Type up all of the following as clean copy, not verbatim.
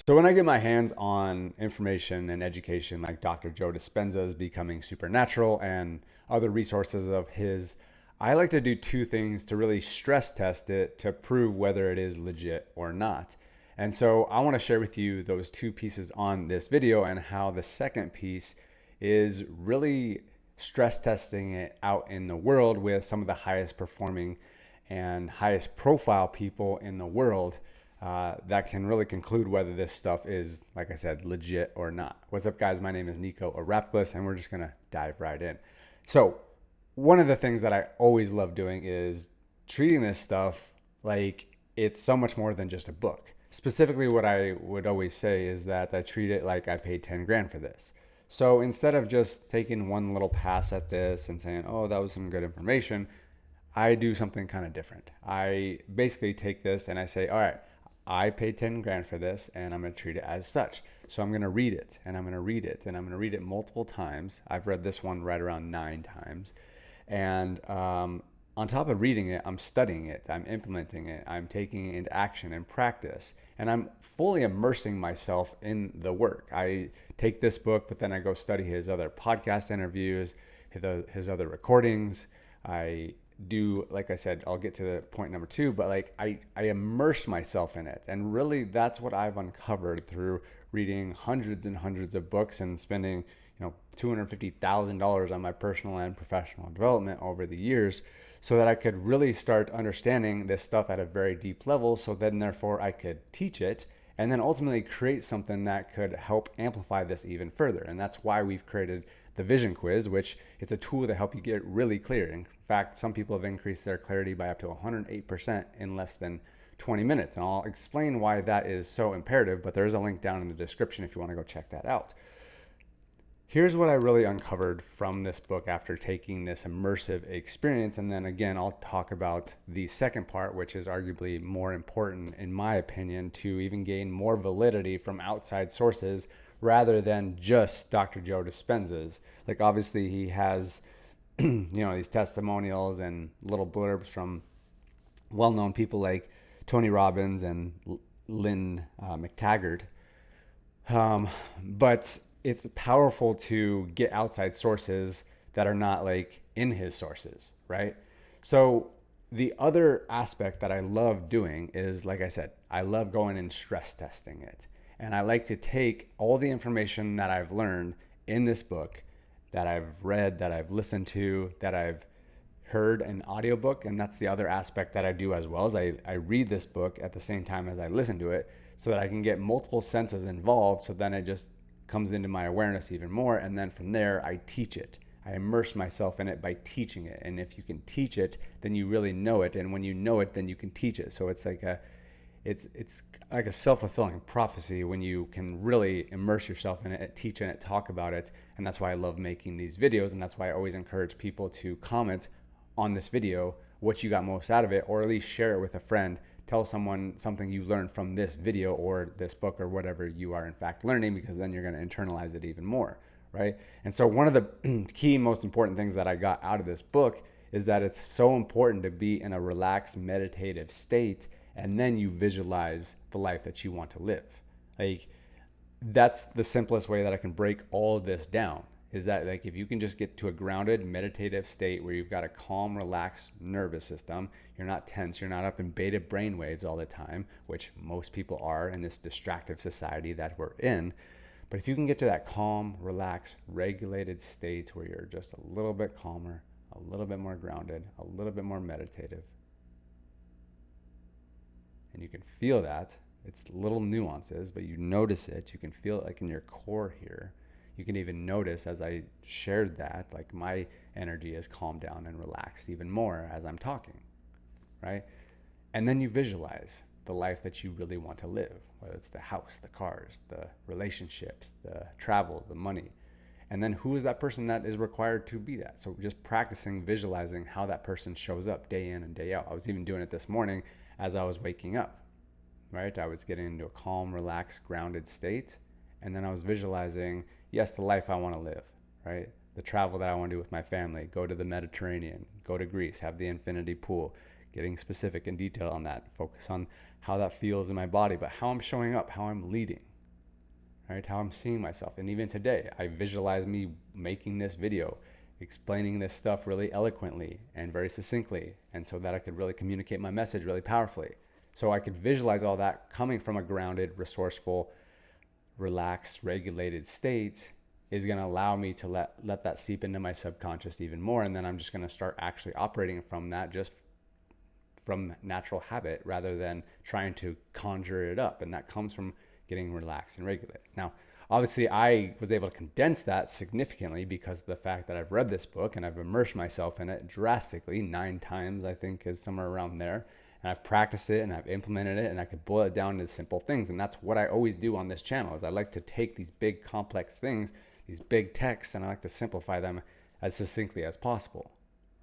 So when I get my hands on information and education like Dr. Joe Dispenza's Becoming Supernatural and other resources of his, I like to do two things to really stress test it to prove whether it is legit or not. And so I want to share with you those two pieces on this video and how the second piece is really stress testing it out in the world with some of the highest performing and highest profile people in the world that can really conclude whether this stuff is, like I said, legit or not. What's up, guys? My name is Nico Arapklis, and we're just going to dive right in. So one of the things that I always love doing is treating this stuff like it's so much more than just a book. Specifically, what I would always say is that I treat it like I paid 10 grand for this. So instead of just taking one little pass at this and saying, oh, that was some good information, I do something kind of different. I basically take this and I say, all right, I paid 10 grand for this and I'm going to treat it as such. So I'm going to read it and I'm going to read it and I'm going to read it multiple times. I've read this one right around 9 times. And on top of reading it, I'm studying it, I'm implementing it, I'm taking it into action and practice, and I'm fully immersing myself in the work. I take this book, but then I go study his other podcast interviews, his other recordings. I do, like I said, I'll get to the point number 2, but like I immerse myself in it. And really that's what I've uncovered through reading hundreds and hundreds of books and spending, $250,000 on my personal and professional development over the years so that I could really start understanding this stuff at a very deep level. So then therefore I could teach it and then ultimately create something that could help amplify this even further. And that's why we've created the vision quiz, which it's a tool to help you get really clear. In fact, some people have increased their clarity by up to 108% in less than 20 minutes. And I'll explain why that is so imperative, but there is a link down in the description if you want to go check that out. Here's what I really uncovered from this book after taking this immersive experience. And then again, I'll talk about the second part, which is arguably more important, in my opinion, to even gain more validity from outside sources rather than just Dr. Joe Dispenza's. Like obviously he has, these testimonials and little blurbs from well-known people like Tony Robbins and Lynn McTaggart. But it's powerful to get outside sources that are not like in his sources, right? So the other aspect that I love doing is, like I said, I love going and stress testing it. And I like to take all the information that I've learned in this book, that I've read, that I've listened to, that I've heard an audiobook. And that's the other aspect that I do as well, is I read this book at the same time as I listen to it so that I can get multiple senses involved. So then it just comes into my awareness even more. And then from there, I teach it. I immerse myself in it by teaching it. And if you can teach it, then you really know it. And when you know it, then you can teach it. So it's like a self-fulfilling prophecy when you can really immerse yourself in it, teach in it, talk about it. And that's why I love making these videos. And that's why I always encourage people to comment on this video what you got most out of it, or at least share it with a friend. Tell someone something you learned from this video or this book or whatever you are in fact learning, because then you're going to internalize it even more, right? And so one of the key most important things that I got out of this book is that it's so important to be in a relaxed meditative state, and then you visualize the life that you want to live. Like that's the simplest way that I can break all of this down, is that like if you can just get to a grounded meditative state where you've got a calm, relaxed nervous system, you're not tense, you're not up in beta brain waves all the time, which most people are in this distractive society that we're in. But if you can get to that calm, relaxed, regulated state where you're just a little bit calmer, a little bit more grounded, a little bit more meditative, and you can feel that, it's little nuances, but you notice it, you can feel it like in your core here. You can even notice as I shared that, like my energy has calmed down and relaxed even more as I'm talking, right? And then you visualize the life that you really want to live, whether it's the house, the cars, the relationships, the travel, the money. And then who is that person that is required to be that? So just practicing visualizing how that person shows up day in and day out. I was even doing it this morning as I was waking up, right? I was getting into a calm, relaxed, grounded state. And then I was visualizing, yes, the life I want to live, right? The travel that I want to do with my family, go to the Mediterranean, go to Greece, have the infinity pool, getting specific and detailed on that, focus on how that feels in my body, but how I'm showing up, how I'm leading, right? How I'm seeing myself. And even today, I visualize me making this video, explaining this stuff really eloquently and very succinctly, and so that I could really communicate my message really powerfully. So I could visualize all that coming from a grounded, resourceful, relaxed, regulated state is going to allow me to let that seep into my subconscious even more. And then I'm just going to start actually operating from that, just from natural habit, rather than trying to conjure it up. And that comes from getting relaxed and regulated. Now, obviously, I was able to condense that significantly because of the fact that I've read this book and I've immersed myself in it drastically 9 times, I think is somewhere around there. And I've practiced it and I've implemented it, and I could boil it down to simple things. And that's what I always do on this channel, is I like to take these big complex things, these big texts, and I like to simplify them as succinctly as possible,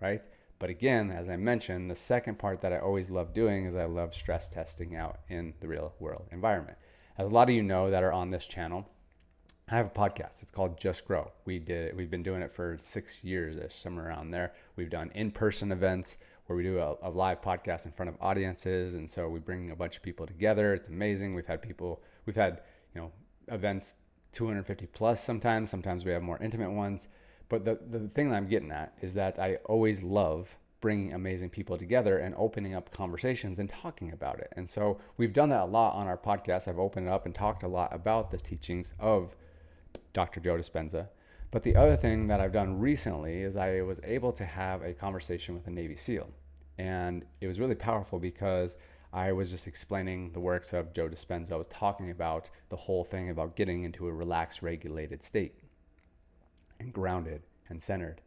right? But again, as I mentioned, the second part that I always love doing is I love stress testing out in the real world environment. As a lot of you know that are on this channel, I have a podcast. It's called Just Grow. We've been doing it for 6 years, somewhere around there. We've done in-person events where we do a live podcast in front of audiences, and so we bring a bunch of people together. It's amazing. We've had events 250 plus sometimes we have more intimate ones. But the thing that I'm getting at is that I always love bringing amazing people together and opening up conversations and talking about it. And so we've done that a lot on our podcast. I've opened it up and talked a lot about the teachings of Dr. Joe Dispenza. But the other thing that I've done recently is I was able to have a conversation with a Navy SEAL. And it was really powerful because I was just explaining the works of Joe Dispenza. I was talking about the whole thing about getting into a relaxed, regulated state and grounded and centered,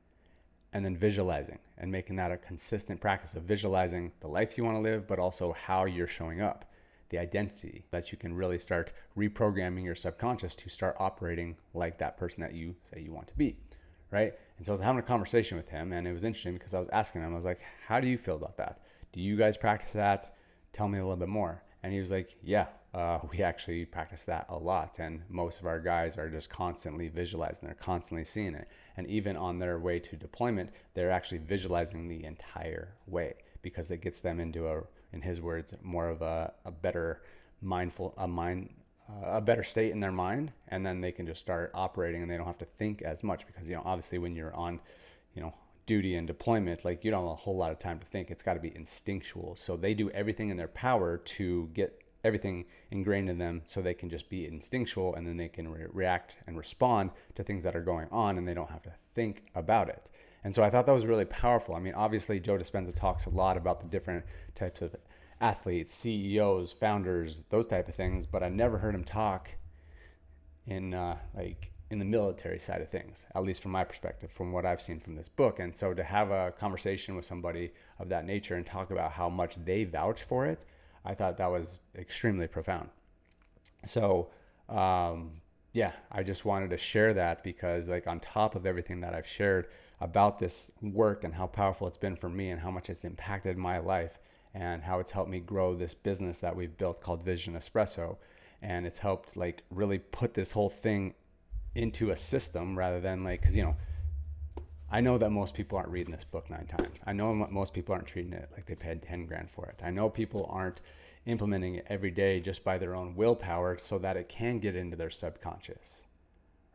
and then visualizing and making that a consistent practice of visualizing the life you want to live, but also how you're showing up, the identity, that you can really start reprogramming your subconscious to start operating like that person that you say you want to be, right? And so I was having a conversation with him, and it was interesting because I was asking him, I was like, how do you feel about that? Do you guys practice that? Tell me a little bit more. And he was like, yeah, we actually practice that a lot. And most of our guys are just constantly visualizing. They're constantly seeing it. And even on their way to deployment, they're actually visualizing the entire way, because it gets them into in his words, more of a better a better state in their mind. And then they can just start operating, and they don't have to think as much, because, obviously when you're on, duty and deployment, like, you don't have a whole lot of time to think. It's got to be instinctual. So they do everything in their power to get everything ingrained in them so they can just be instinctual, and then they can react and respond to things that are going on, and they don't have to think about it. And so I thought that was really powerful. I mean, obviously Joe Dispenza talks a lot about the different types of athletes, CEOs, founders, those type of things, but I never heard him talk in the military side of things, at least from my perspective, from what I've seen from this book. And so to have a conversation with somebody of that nature and talk about how much they vouch for it, I thought that was extremely profound. So, I just wanted to share that because, like, on top of everything that I've shared about this work and how powerful it's been for me and how much it's impacted my life and how it's helped me grow this business that we've built called Vision Espresso. And it's helped, like, really put this whole thing into a system rather than, like, because, I know that most people aren't reading this book 9 times. I know most people aren't treating it like they paid 10 grand for it. I know people aren't implementing it every day just by their own willpower so that it can get into their subconscious,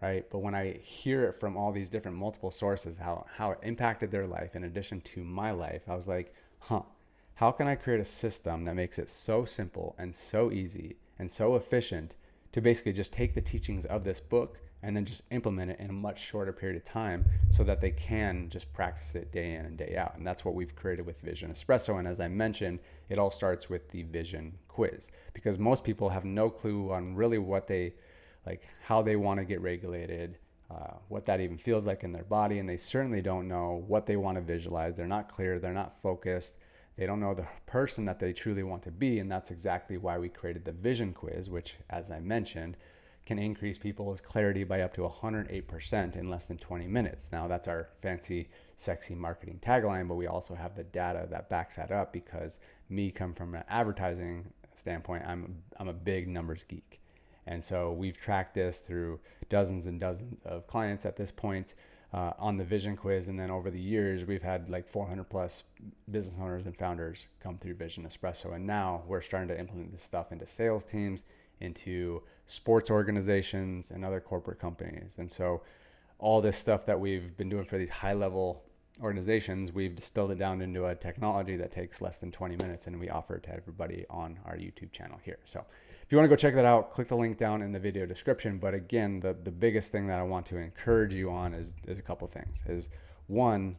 right? But when I hear it from all these different multiple sources, how it impacted their life in addition to my life, I was like, how can I create a system that makes it so simple and so easy and so efficient to basically just take the teachings of this book and then just implement it in a much shorter period of time so that they can just practice it day in and day out. And that's what we've created with Vision Espresso. And as I mentioned, it all starts with the Vision Quiz, because most people have no clue on really what they, like, how they want to get regulated, what that even feels like in their body. And they certainly don't know what they want to visualize. They're not clear. They're not focused. They don't know the person that they truly want to be. And that's exactly why we created the Vision Quiz, which, as I mentioned, can increase people's clarity by up to 108% in less than 20 minutes. Now, that's our fancy, sexy marketing tagline, but we also have the data that backs that up, because me, come from an advertising standpoint, I'm a big numbers geek. And so we've tracked this through dozens and dozens of clients at this point. on the vision quiz. And then over the years, we've had like 400 plus business owners and founders come through Vision Espresso. And now we're starting to implement this stuff into sales teams, into sports organizations and other corporate companies. And so all this stuff that we've been doing for these high level organizations, we've distilled it down into a technology that takes less than 20 minutes, and we offer it to everybody on our YouTube channel here. So if you want to go check that out, click the link down in the video description. But again, the biggest thing that I want to encourage you on is a couple things. Is one,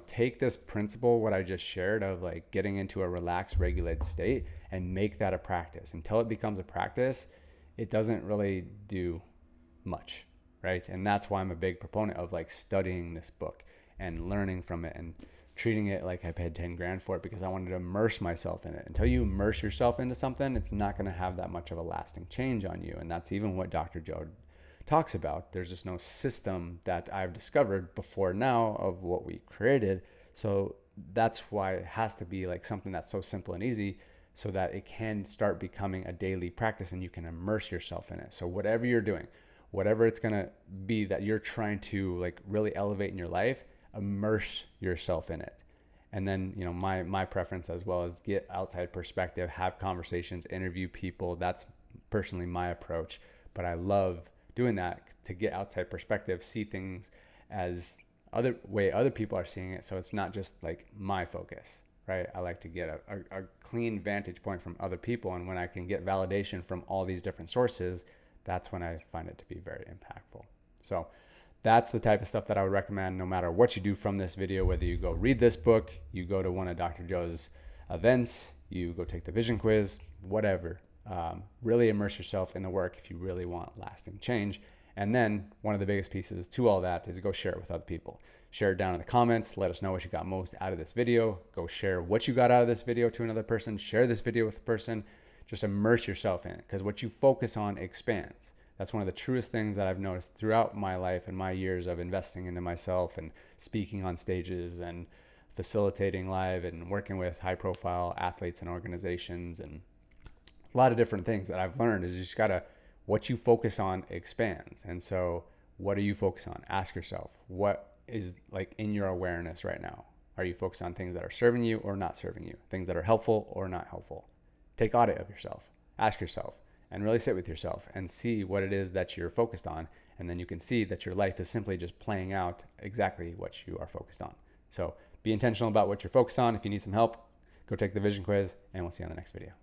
take this principle, what I just shared, of like getting into a relaxed, regulated state, and make that a practice. Until it becomes a practice, it doesn't really do much, right? And that's why I'm a big proponent of like studying this book and learning from it and treating it like I paid 10 grand for it, because I wanted to immerse myself in it. Until you immerse yourself into something, it's not going to have that much of a lasting change on you. And that's even what Dr. Joe talks about. There's just no system that I've discovered before now of what we created. So that's why it has to be like something that's so simple and easy, so that it can start becoming a daily practice and you can immerse yourself in it. So whatever you're doing, whatever it's going to be that you're trying to like really elevate in your life, immerse yourself in it. And then, my preference as well is get outside perspective, have conversations, interview people. That's personally my approach. But I love doing that to get outside perspective, see things as other people are seeing it. So it's not just like my focus, right? I like to get a clean vantage point from other people. And when I can get validation from all these different sources, that's when I find it to be very impactful. So that's the type of stuff that I would recommend no matter what you do from this video, whether you go read this book, you go to one of Dr. Joe's events, you go take the vision quiz, whatever. Really immerse yourself in the work if you really want lasting change. And then one of the biggest pieces to all that is go share it with other people. Share it down in the comments. Let us know what you got most out of this video. Go share what you got out of this video to another person. Share this video with a person. Just immerse yourself in it, because what you focus on expands. That's one of the truest things that I've noticed throughout my life and my years of investing into myself and speaking on stages and facilitating live and working with high profile athletes and organizations, and a lot of different things that I've learned is you just gotta, what you focus on expands. And so what are you focused on? Ask yourself, what is like in your awareness right now? Are you focused on things that are serving you or not serving you? Things that are helpful or not helpful? Take audit of yourself. Ask yourself and really sit with yourself and see what it is that you're focused on. And then you can see that your life is simply just playing out exactly what you are focused on. So be intentional about what you're focused on. If you need some help, go take the vision quiz, and we'll see you on the next video.